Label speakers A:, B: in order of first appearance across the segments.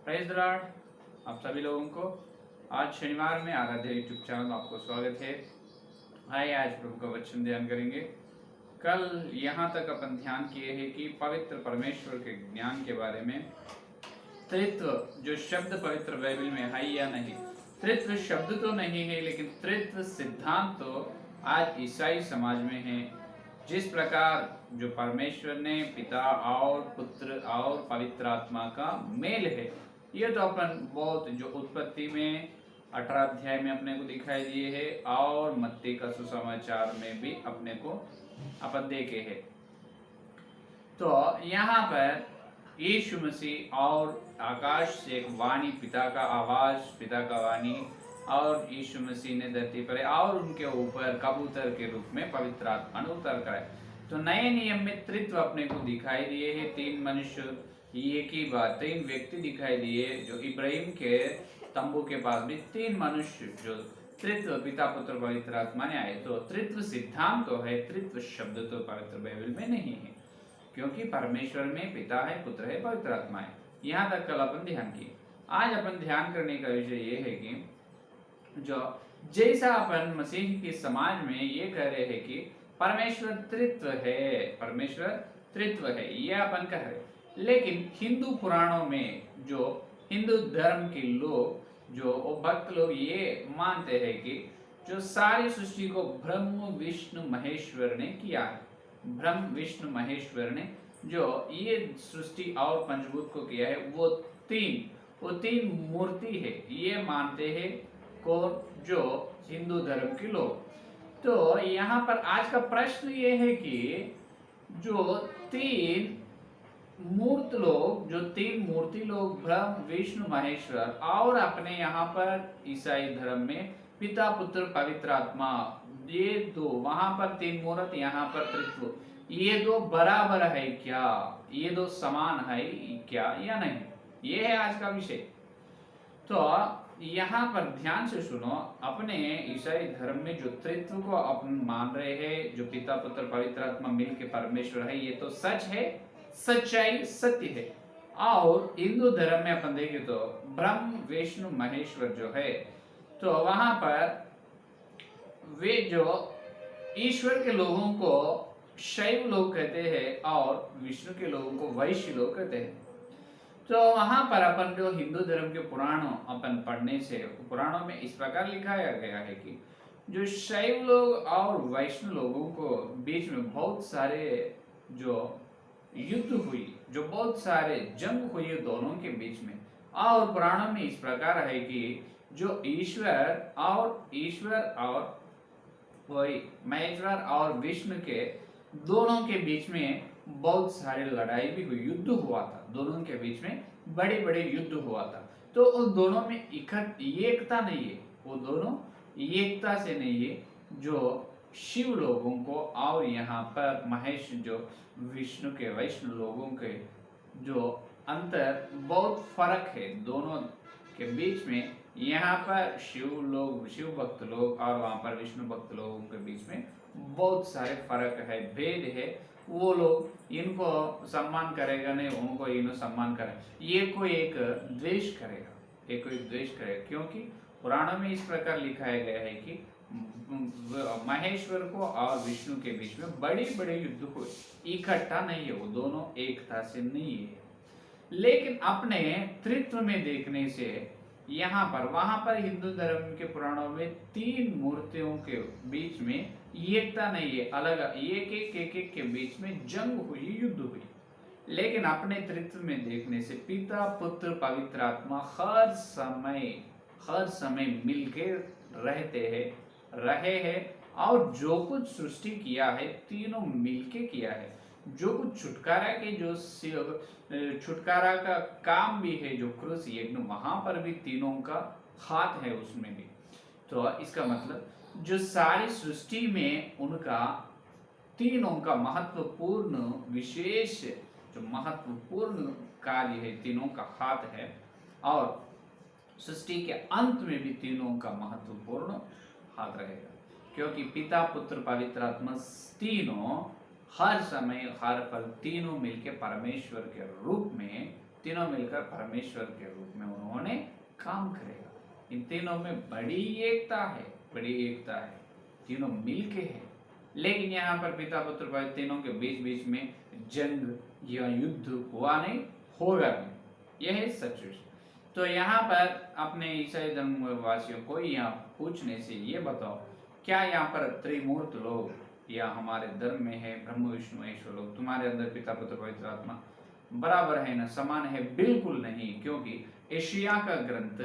A: Praise the Lord. आप सभी लोगों को आज शनिवार में आराध्य यूट्यूब चैनल में आपको स्वागत है। आइए आज प्रभु का वचन ध्यान करेंगे। कल यहाँ तक अपन ध्यान किए हैं कि पवित्र परमेश्वर के ज्ञान के बारे में। त्रित्व जो शब्द पवित्र बाइबल में है या नहीं, त्रित्व शब्द तो नहीं है, लेकिन त्रित्व सिद्धांत तो आज ईसाई समाज में है। जिस प्रकार जो परमेश्वर ने पिता और पुत्र और पवित्र आत्मा का मेल है, ये तो अपन बहुत जो उत्पत्ति में 18 अध्याय में अपने को दिखाई दिए है और मत्ती का सुसमाचार में भी अपने को अपन देखे है। तो यहाँ पर यीशु मसीह और आकाश से एक वाणी, पिता का आवाज, पिता का वाणी, और यीशु मसीह ने धरती पर और उनके ऊपर कबूतर के रूप में पवित्र आत्मा ने उतर कर आए। तो नए नियम में त्रित्व अपने को दिखाई दिए हैं। तीन मनुष्य, एक ही बात, तीन व्यक्ति दिखाई दिए। जो इब्राहिम के तंबू के पास भी तीन मनुष्य जो त्रित्व पिता पुत्र पवित्र आत्मा ने आए। तो त्रित्व सिद्धांत तो है, त्रित्व शब्द तो पवित्र बाइबल में नहीं है, क्योंकि परमेश्वर में पिता है, पुत्र है, पवित्र आत्मा है। यहाँ तक कल अपन ध्यान किए। आज अपन ध्यान करने का विषय ये है कि जो जैसा अपन मसीह के समाज में ये कह रहे हैं कि परमेश्वर त्रित्व है, परमेश्वर त्रित्व है, ये अपन कह रहे, लेकिन हिंदू पुराणों में जो हिंदू धर्म के लोग, जो भक्त लोग ये मानते हैं कि जो सारी सृष्टि को ब्रह्म विष्णु महेश्वर ने किया है। ब्रह्म विष्णु महेश्वर ने जो ये सृष्टि और पंचभूत को किया है, वो तीन मूर्ति है, ये मानते हैं कौन? जो हिंदू धर्म के लोग। तो यहाँ पर आज का प्रश्न ये है कि जो तीन मूर्ति लोग ब्रह्म विष्णु महेश्वर, और अपने यहाँ पर ईसाई धर्म में पिता पुत्र पवित्र आत्मा, ये दो, वहां पर तीन मूर्त, यहाँ पर त्रित्व, ये दो बराबर है क्या? ये दो समान है क्या या नहीं? ये है आज का विषय। तो यहाँ पर ध्यान से सुनो। अपने ईसाई धर्म में जो त्रित्व को अपन मान रहे हैं, जो पिता पुत्र पवित्र आत्मा मिल के परमेश्वर है, ये तो सच है, सच्चाई, सत्य है। और हिंदू धर्म में अपन देखें तो ब्रह्म विष्णु महेश्वर जो है, तो वहां पर वे जो ईश्वर के लोगों को शैव लोग कहते हैं और विष्णु के लोगों को वैश्य लोग कहते हैं। तो वहां पर अपन जो हिंदू धर्म के पुराणों अपन पढ़ने से, पुराणों में इस प्रकार लिखाया गया है कि जो शैव लोग और वैष्णव लोगों को बीच में बहुत सारे जो युद्ध हुई, जो बहुत सारे जंग हुई दोनों के बीच में। और पुराणों में इस प्रकार है कि जो ईश्वर और वही महेश्वर और विष्णु के दोनों के बीच में बहुत सारी लड़ाई भी हुई, युद्ध हुआ था, दोनों के बीच में बड़े बड़े युद्ध हुआ था। तो उन दोनों में एकता नहीं है, वो दोनों एकता से नहीं है। जो शिव लोगों को और यहाँ पर महेश जो विष्णु के वैष्णव लोगों के जो अंतर, बहुत फर्क है दोनों के बीच में। यहाँ पर शिव भक्त लोग और वहाँ पर विष्णु भक्त लोगों के बीच में बहुत सारे फर्क है, भेद है। वो लोग इनको सम्मान करेगा नहीं, उनको इनको सम्मान करेगा, ये कोई एक द्वेष करेगा, क्योंकि पुराणों में इस प्रकार लिखाया गया है कि महेश्वर को और विष्णु के बीच में बड़े बड़े युद्ध हुए, इकट्ठा नहीं है, वो दोनों एकता से नहीं है। लेकिन अपने त्रित्व में देखने से यहाँ पर, वहां पर हिंदू धर्म के पुराणों में तीन मूर्तियों के बीच में एकता नहीं है, अलग एक के बीच में जंग हुई, युद्ध हुई। लेकिन अपने त्रित्व में देखने से पिता पुत्र पवित्र आत्मा हर समय मिलके रहे हैं और जो कुछ सृष्टि किया है तीनों मिलके किया है। जो कुछ छुटकारा का काम भी है, जो क्रूस यज्ञ, वहां पर भी तीनों का हाथ है उसमें भी। तो इसका मतलब जो सारी सृष्टि में उनका तीनों का महत्वपूर्ण विशेष जो महत्वपूर्ण कार्य है, तीनों का हाथ है। और सृष्टि के अंत में भी तीनों का महत्वपूर्ण हाथ रहेगा, क्योंकि पिता पुत्र पवित्र आत्मा तीनों हर समय हर पल तीनों मिलके परमेश्वर के रूप में तीनों मिलकर परमेश्वर के रूप में उन्होंने काम करेगा। इन तीनों में बड़ी एकता है, बड़ी एकता है, तीनों मिलके है। लेकिन यहाँ पर पिता पुत्र पवित्र तीनों के बीच बीच में जंग या युद्ध हुआ नहीं, होगा नहीं, यह है सच। तो यहाँ पर अपने ईसाई धर्म वासियों को यहाँ पूछने से ये बताओ, क्या यहाँ पर त्रिमूर्त लोग या हमारे धर्म में है ब्रह्म विष्णु महेश्वर लोग, तुम्हारे अंदर पिता पुत्र पवित्र आत्मा बराबर है ना, समान है? बिल्कुल नहीं, क्योंकि एशिया का ग्रंथ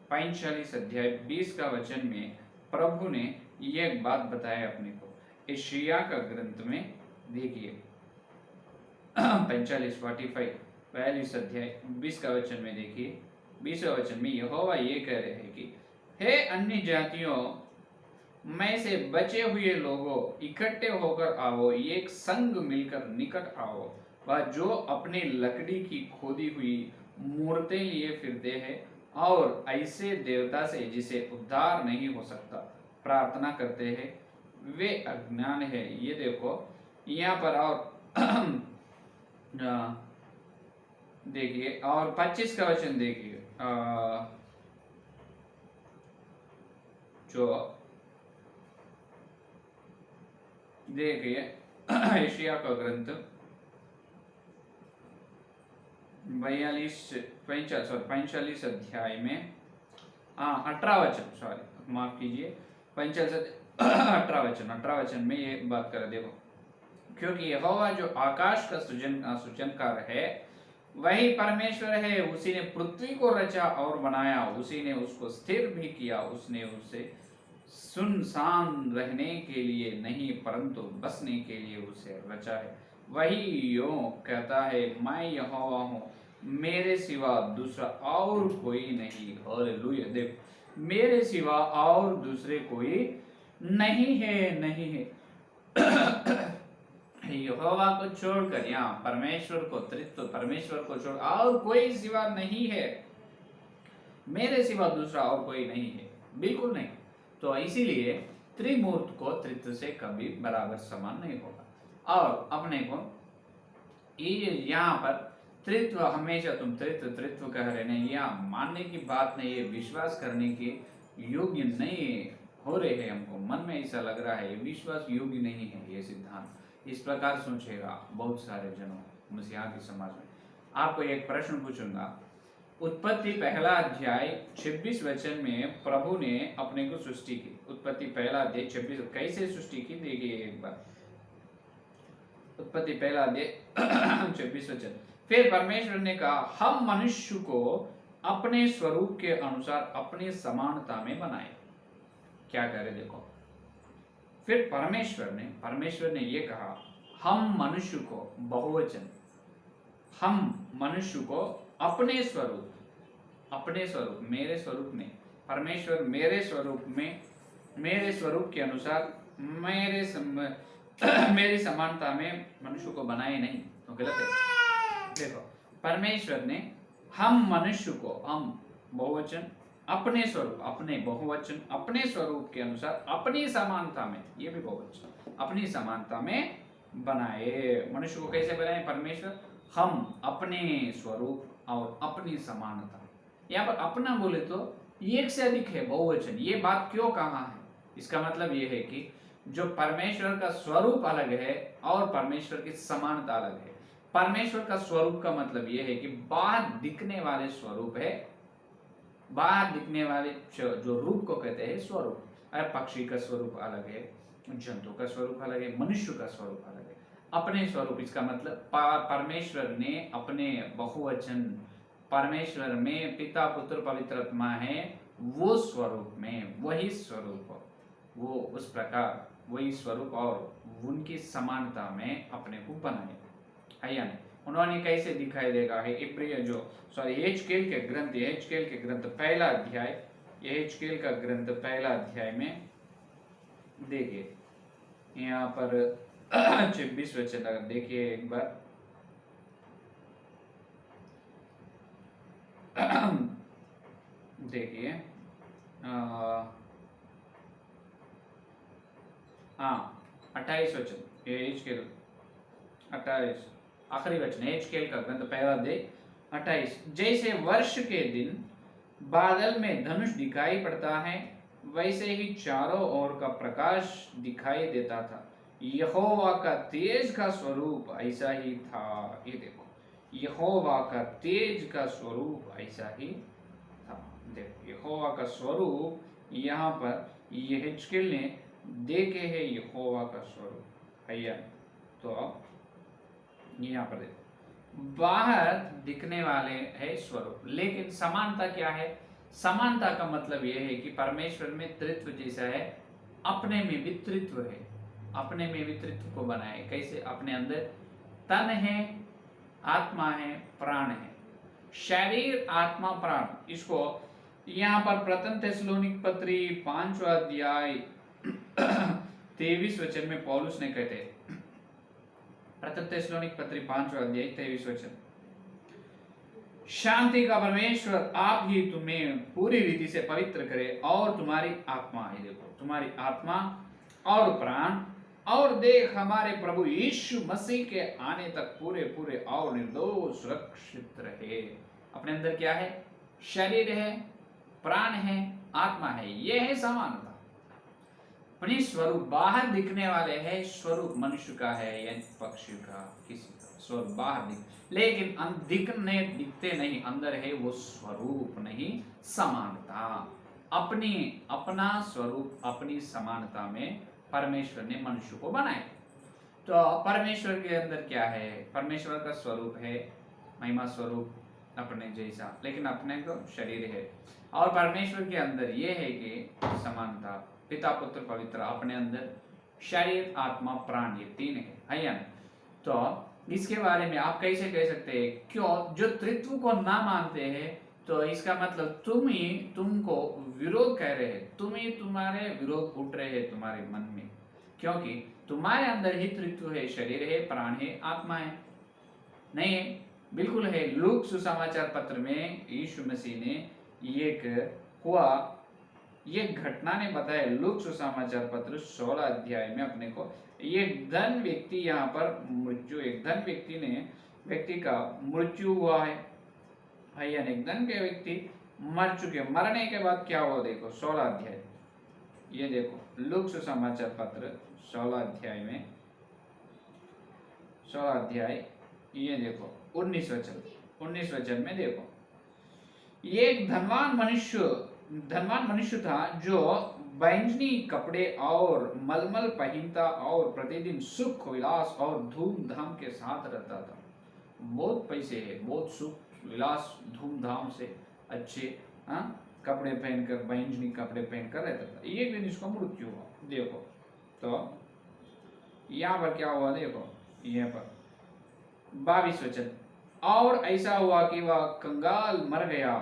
A: 45 अध्याय 20 का वचन में प्रभु ने ये एक बात बताया अपने को। एशिया का ग्रंथ में देखिए 45 अध्याय 20 का वचन में देखिए, 20वें वचन में यहोवा ये कह रहे हैं कि हे अन्य जातियों में से बचे हुए लोगों, इकट्ठे होकर आओ, एक संग मिलकर निकट आओ। वह जो अपनी लकड़ी की खोदी हुई मूर्तें लिए फिरते हैं और ऐसे देवता से जिसे उद्धार नहीं हो सकता प्रार्थना करते हैं, वे अज्ञान है। ये देखो यहाँ पर और देखिए, और 25 का वचन देखिए, जो देखिए एशिया का ग्रंथ 45 अध्याय में 18 वचन, सॉरी माफ कीजिए, 18 वचन में ये बात कर, देखो, क्योंकि यहोवा जो आकाश का सृजनकार है वही परमेश्वर है, उसी ने पृथ्वी को रचा और बनाया, उसी ने उसको स्थिर भी किया, उसने उसे सुनसान रहने के लिए नहीं परंतु बसने के लिए उसे रचा है। वही यूं कहता है, मैं यहोवा हूँ, मेरे सिवा दूसरा और कोई नहीं। हालेलुया। देखो, मेरे सिवा और दूसरे कोई नहीं है, नहीं है। यहोवा को छोड़कर, यहाँ परमेश्वर को, त्रित्व परमेश्वर को छोड़ और कोई सिवा नहीं है, मेरे सिवा दूसरा और कोई नहीं है, बिल्कुल नहीं। तो इसीलिए त्रिमूर्त को त्रित्व से कभी बराबर समान नहीं होगा। और अपने को ये यहाँ पर त्रित्व, हमेशा तुम त्रित्व त्रित्व कह रहे नहीं, यहाँ मानने की बात नहीं है, विश्वास करने के योग्य नहीं हो रहे हैं। हमको मन में ऐसा लग रहा है, ये विश्वास योग्य नहीं है ये सिद्धांत। इस प्रकार सोचेगा बहुत सारे जनों मसीहा के समाज में। आपको एक प्रश्न पूछूंगा, उत्पत्ति पहला अध्याय 26 वचन में प्रभु ने अपने को सृष्टि की। उत्पत्ति पहला अध्याय 26 कैसे सृष्टि की, देखिए एक बार। उत्पत्ति पहला अध्याय 26 वचन, फिर परमेश्वर ने कहा, हम मनुष्य को अपने स्वरूप के अनुसार अपनी समानता में बनाए। क्या करे, देखो, फिर परमेश्वर ने ये कहा, हम मनुष्य को, बहुवचन, हम मनुष्य को अपने स्वरूप, मेरे स्वरूप में, परमेश्वर मेरे स्वरूप में, मेरे स्वरूप के अनुसार, मेरी समानता में मनुष्य को बनाए नहीं, तो गलत है। देखो, परमेश्वर ने हम मनुष्य को, हम बहुवचन, अपने स्वरूप, अपने बहुवचन, अपने स्वरूप के अनुसार अपनी समानता में, ये भी बहुवचन, अपनी समानता में बनाए। मनुष्य को कैसे बनाए परमेश्वर? हम अपने स्वरूप और अपनी समानता। यहाँ पर अपना बोले तो एक से अधिक है, बहुवचन। ये बात क्यों कहा है? इसका मतलब ये है कि जो परमेश्वर का स्वरूप अलग है और परमेश्वर की समानता अलग है। परमेश्वर का स्वरूप का मतलब ये है कि बाहर दिखने वाले स्वरूप है, बाहर दिखने वाले जो रूप को कहते हैं स्वरूप। अरे पक्षी का स्वरूप अलग है, जंतु का स्वरूप अलग है, मनुष्य का स्वरूप अलग है। अपने स्वरूप, इसका मतलब परमेश्वर ने अपने बहुवचन, परमेश्वर में पिता पुत्र पवित्र आत्मा है, वो स्वरूप में, वही स्वरूप, वो उस प्रकार वही स्वरूप और उनकी समानता में अपने को बनाए है या नहीं? उन्होंने कैसे दिखाई देगा है? इब्रिय जो एचकेल के ग्रंथ पहला अध्याय, एचकेल का ग्रंथ पहला अध्याय में देखिए, यहाँ पर 26 वचन देखिए एक बार। देखिए, हाँ 28 वचन, एचकेल 28 आखिरी वचन, एचकेल का ग्रंथ पहला अध्याय 28 जैसे वर्ष के दिन बादल में धनुष दिखाई पड़ता है, वैसे ही चारों ओर का प्रकाश दिखाई देता था। यहोवा का तेज का स्वरूप ऐसा ही था। ये देखो, यहोवा का तेज का स्वरूप ऐसा ही था। देखो, यहोवा का स्वरूप यहाँ पर यहेजकेल ने देखे है, यहोवा का स्वरूप है। तो अब यहाँ पर देखो, बाहर दिखने वाले है स्वरूप, लेकिन समानता क्या है? समानता का मतलब यह है कि परमेश्वर में त्रित्व जैसा है, अपने में भी त्रित्व है। अपने में भी त्रित्व को बनाए कैसे? अपने अंदर तन है, आत्मा है, प्राण है। शरीर, आत्मा, प्राण, इसको यहाँ पर प्रथम थिस्सलुनीक पत्री 5वां अध्याय 23 वचन में पौलुस ने कहते हैं, प्रथम थिस्सलुनीक पत्री 5वां अध्याय 23 वचन, शांति का परमेश्वर आप ही तुम्हें पूरी रीति से पवित्र करे और तुम्हारी आत्मा है, देखो, तुम्हारी आत्मा और प्राण और देह हमारे प्रभु यीशु मसीह के आने तक पूरे पूरे और निर्दोष सुरक्षित रहे। अपने अंदर क्या है? शरीर है, प्राण है, आत्मा है। यह है समानता। अपनी स्वरूप बाहर दिखने वाले है, स्वरूप मनुष्य का है या पक्षी का, किसी का स्वरूप बाहर दिख, लेकिन दिखते नहीं, अंदर है वो स्वरूप नहीं, समानता। अपना स्वरूप, अपनी समानता में परमेश्वर ने मनुष्य को बनाया। तो परमेश्वर के अंदर क्या है? परमेश्वर का स्वरूप है महिमा स्वरूप अपने जैसा, लेकिन अपने को शरीर है। और परमेश्वर के अंदर ये है कि समानता, पिता पुत्र पवित्र, अपने अंदर शरीर, आत्मा, प्राण, ये तीन है या? तो इसके बारे में आप कैसे कह सकते हैं? क्यों? जो त्रित्व को ना मानते हैं, तो इसका मतलब तुम ही तुमको विरोध कह रहे हैं, तुम ही तुम्हारे विरोध उठ रहे हैं तुम्हारे मन में, क्योंकि तुम्हारे अंदर ही त्रित्व है, शरीर है, प्राण है, आत्मा है। नहीं है? बिल्कुल है। लूक सुसमाचार पत्र में यीशु मसीह ने एक हुआ, ये घटना ने बताया। लूक सुसमाचार पत्र 16 अध्याय में अपने को एक धन व्यक्ति यहाँ पर मृत्यु, एक धन व्यक्ति का मृत्यु हुआ है। भैया एक धन के व्यक्ति मर चुके, मरने के बाद क्या हुआ देखो 16 अध्याय, ये देखो लूक सुसमाचार पत्र 16 अध्याय में, 16 अध्याय ये देखो 19 वचन में देखो, एक धनवान मनुष्य था जो बैंजनी कपड़े और मलमल पहनता और प्रतिदिन सुख विलास और धूमधाम के साथ रहता था। बहुत पैसे है, बहुत सुख विलास धूमधाम से अच्छे कपड़े पहनकर, बैंजनी कपड़े पहनकर रहता था। एक दिन इसको मृत्यु हुआ। देखो तो यहाँ पर क्या हुआ देखो, यहाँ पर 22 वचन, और ऐसा हुआ कि वह कंगाल मर गया,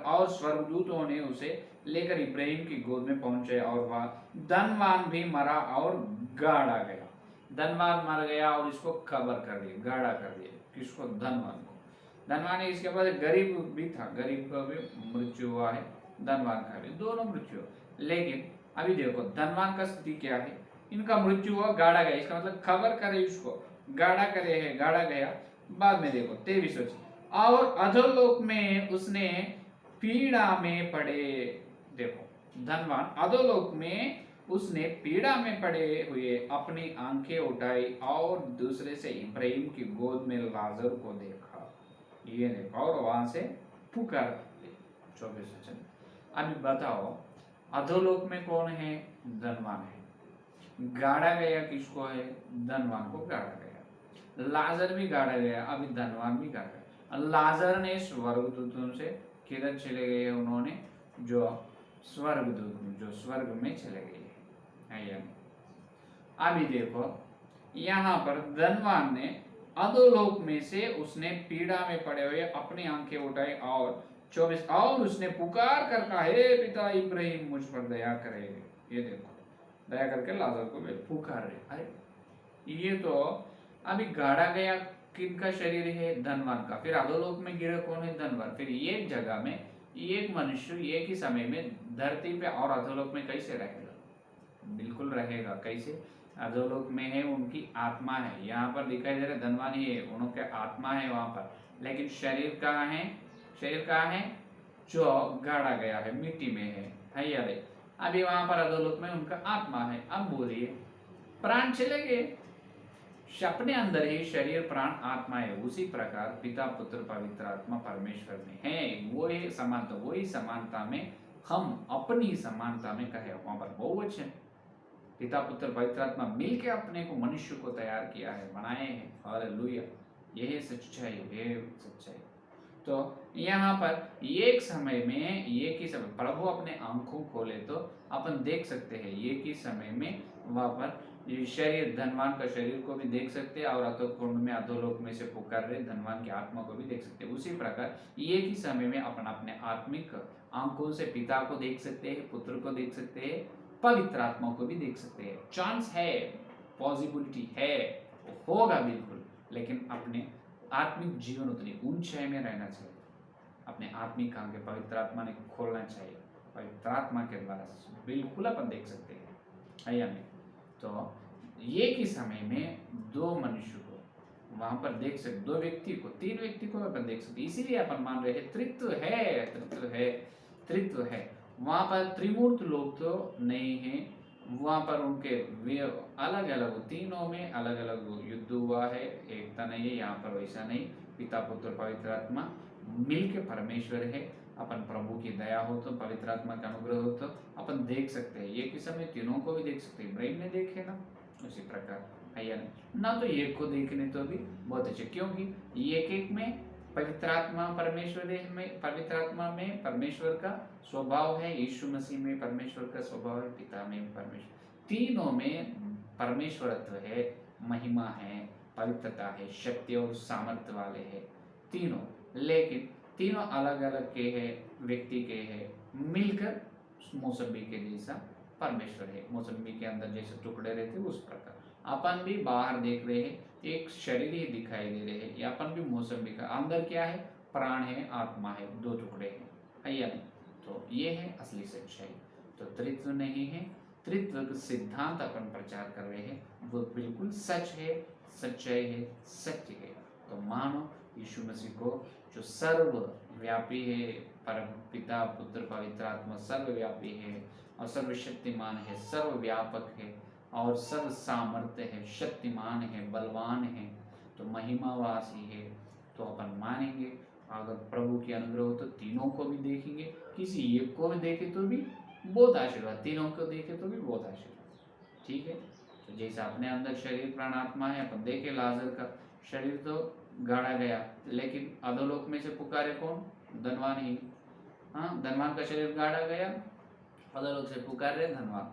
A: और स्वर्गदूतों ने उसे लेकर इब्राहिम की गोद में पहुंचे, और वह धनवान भी मरा और गाड़ा गया। धनवान मर गया और इसको कब्र कर दिया, गाड़ा कर दिया। किसको? धनवान को। धनवान है, इसके बाद गरीब भी था, गरीब का भी मृत्यु हुआ है, धनवान का भी, दोनों मृत्यु। लेकिन अभी देखो धनवान का स्थिति क्या है, इनका मृत्यु हुआ, गाड़ा गया, इसका मतलब खबर करे उसको, गाड़ा करे है, गाड़ा गया। बाद में देखो 23 वचन, और अधोलोक में उसने पीड़ा में पड़े, देखो धनवान अधोलोक में उसने पीड़ा में पड़े हुए अपनी आंखें उठाई और दूसरे से इब्राहिम की गोद में लाजर को देखा, ये देखा, और वहां से पुकार। 24 वचन, अभी बताओ अधोलोक में कौन है? धनवान है। गाड़ा गया किसको है? धनवान को गाड़ा गया। लाजर भी गाड़ा गया, अभी धनवान भी गाड़ा गया। लाजर ने स्वर्गदूतों से किधर चले गए? उन्होंने जो स्वर्गदूत जो स्वर्ग में चले गए हैं। अभी देखो यहाँ पर धनवान ने अधोलोक में से उसने पीड़ा में पड़े हुए अपनी आंखें उठाई और 24, और उसने पुकार कर कहा, हे पिता इब्राहिम मुझ पर दया करे। ये देखो दया करके लाजर को पुकार रहे। अरे ये तो अभी गाड़ा गया किनका शरीर है? धनवान का। फिर अधोलोक में गिरा कौन है? धनवान। फिर एक जगह में एक मनुष्य एक ही समय में धरती पे और अधोलोक में कैसे रहेगा? बिल्कुल रहेगा। कैसे? अधोलोक में है उनकी आत्मा है, यहाँ पर दिखाई दे रहा धनवान ही है, उनके आत्मा है वहां पर, लेकिन शरीर कहाँ है? शरीर कहाँ है? जो गाड़ा गया है, मिट्टी में है या नहीं? अभी वहां पर अधोलोक में उनका आत्मा है। अब बोलिए, प्राण चले गए, अपने अंदर ही शरीर प्राण आत्मा है। उसी प्रकार पिता पुत्र पवित्र आत्मा परमेश्वर में है। वो ही समानता, वही समानता में हम अपनी समानता में कहे, वहां पर बहुवचन पिता पुत्र पवित्र आत्मा मिलके अपने को, मनुष्य को तैयार किया है, बनाए हैं। हालेलुया, यही सच्चाई, ये सच्चाई। तो यहाँ पर एक समय में, एक ही समय प्रभु अपने आंखों खोले तो अपन देख सकते हैं, एक ही समय में वहां पर ये शरीर, धनवान का शरीर को भी देख सकते हैं और अधोकुंड में, अधोलोक में से पुकार रहे धनवान की आत्मा को भी देख सकते हैं। उसी प्रकार एक ही समय में अपन अपने आत्मिक आंखों से पिता को देख सकते हैं, पुत्र को देख सकते हैं, पवित्र आत्मा को भी देख सकते हैं। चांस है, पॉसिबिलिटी है, होगा बिल्कुल, लेकिन अपने आत्मिक जीवन उतनी ऊंचाई में रहना चाहिए। अपने आत्मिक आंखें पवित्र आत्मा ने खोलना चाहिए। पवित्र आत्मा के द्वारा बिल्कुल अपन देख सकते हैं, या नहीं? तो एक ही समय में दो मनुष्य को वहां पर देख सकते, दो व्यक्ति को, तीन व्यक्ति को अपन देख सकते। इसीलिए अपन मान रहे हैं त्रित्व है, त्रित्व है, त्रित्व है। वहां पर त्रिमूर्त लोग तो नहीं है, वहां पर उनके अलग अलग, तीनों में अलग अलग युद्ध हुआ है, एकता नहीं है। यहाँ पर वैसा नहीं, पिता पुत्र पवित्र आत्मा मिल के परमेश्वर है। अपन प्रभु की दया हो तो, पवित्र आत्मा का अनुग्रह हो तो अपन देख सकते हैं, एक ही समय तीनों को भी देख सकते हैं। इब्राहिम ने देखे ना, उसी प्रकार है ना। तो एक को देखने तो भी बहुत अच्छे, क्योंकि एक एक में पवित्र आत्मा परमेश्वर में, पवित्र आत्मा में परमेश्वर का स्वभाव है, यीशु मसीह में परमेश्वर का स्वभाव है, पिता में परमेश्वर, तीनों में परमेश्वरत्व है, महिमा है, पवित्रता है, शक्ति और सामर्थ्य वाले है तीनों। लेकिन तीनों अलग अलग के है, व्यक्ति के है, मिलकर मौसमी के जैसा परमेश्वर है। मौसमी के अंदर जैसे टुकड़े रहते उस प्रकार अपन भी बाहर देख रहे हैं, एक शरीर ही दिखाई दे रहे हैं, या अपन भी मौसमी का अंदर क्या है, प्राण है, आत्मा है, दो टुकड़े हैं, या नहीं? तो ये है असली सच्चाई। तो त्रित्व नहीं है, त्रित्व का सिद्धांत अपन प्रचार कर रहे हैं, वो बिल्कुल सच है, सच्चाई है, सत्य है। तो मानो यीशु मसीह को, जो सर्वव्यापी है, परम पिता पुत्र पवित्र आत्मा सर्वव्यापी है और सर्वशक्तिमान है, सर्वव्यापक है और सर्व सामर्थ्य है, शक्तिमान है, बलवान है, तो महिमावासी है। तो अपन मानेंगे, अगर प्रभु की अनुग्रह हो तो तीनों को भी देखेंगे, किसी एक को भी देखे तो भी बहुत आशीर्वाद, तीनों को देखे तो भी बहुत आशीर्वाद। ठीक है, तो जैसा अपने अंदर शरीर प्राण आत्मा है, अपन देखे लाजर का शरीर तो गाड़ा गया, लेकिन अधोलोक में से पुकारे कौन? धनवान ही। हाँ, धनवान का शरीर गाड़ा गया, अधोलोक से पुकार रहे धनवान।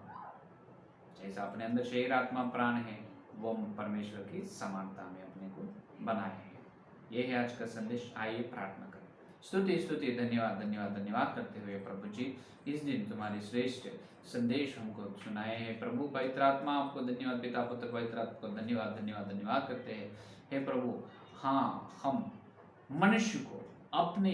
A: जैसा अपने अंदर शरीर आत्मा प्राण है, वो परमेश्वर की समानता में अपने को बनाए हैं। ये है आज का संदेश। आइए प्रार्थना करें। स्तुति स्तुति धन्यवाद धन्यवाद धन्यवाद करते हुए प्रभु जी, इस दिन तुम्हारी श्रेष्ठ संदेश हमको सुनाए हैं प्रभु। पवित्र आत्मा आपको धन्यवाद, पिता पुत्र पवित्र आत्मा को धन्यवाद धन्यवाद धन्यवाद करते हैं। हे प्रभु, हाँ, हम मनुष्य को अपने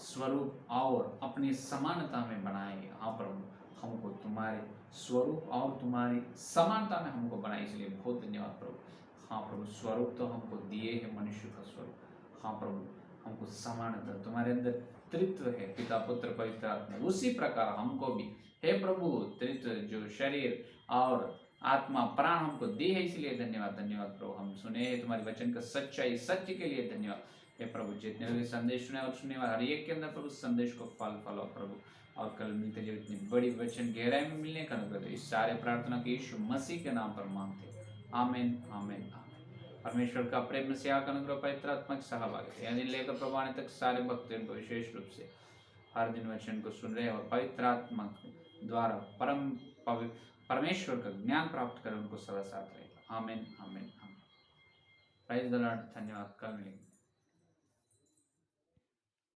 A: स्वरूप और अपनी समानता में बनाए। हाँ प्रभु, हमको तुम्हारे स्वरूप और तुम्हारी समानता में हमको बनाए, इसलिए बहुत धन्यवाद प्रभु। हाँ प्रभु, स्वरूप तो हमको दिए है, मनुष्य का स्वरूप। हाँ प्रभु, हमको समानता, तुम्हारे अंदर त्रित्व है, पिता पुत्र पवित्र आत्मा, उसी प्रकार हमको भी हे प्रभु त्रित्व, जो शरीर और आत्मा प्राण हमको दी है, इसलिए धन्यवाद धन्यवाद प्रभु। हम सुने हैं तुम्हारे वचन का सच्चाई, सत्य के लिए धन्यवाद हे प्रभु। जितने भी संदेश सुने और सुनने वाले हर एक के अंदर प्रभु संदेश को फल फलो प्रभु, और कल मिलते जो इतनी बड़ी वचन गहराई में मिलने का अनुग्रह, इस सारे प्रार्थना के यीशु मसीह के नाम पर मांगते, आमीन आमीन आमीन। परमेश्वर का प्रेम से का अनुग्रह पवित्र आत्मा की सहभागिता, यह दिन लेकर प्रभु आने तक सारे भक्तों को विशेष रूप से हर दिन वचन को सुन रहे और पवित्र आत्मा द्वारा परमेश्वर का ज्ञान प्राप्त कर उनको सदा साथ रहेगा। आमीन आमीन आमीन। Praise the Lord. धन्यवाद। कल मिलेंगे।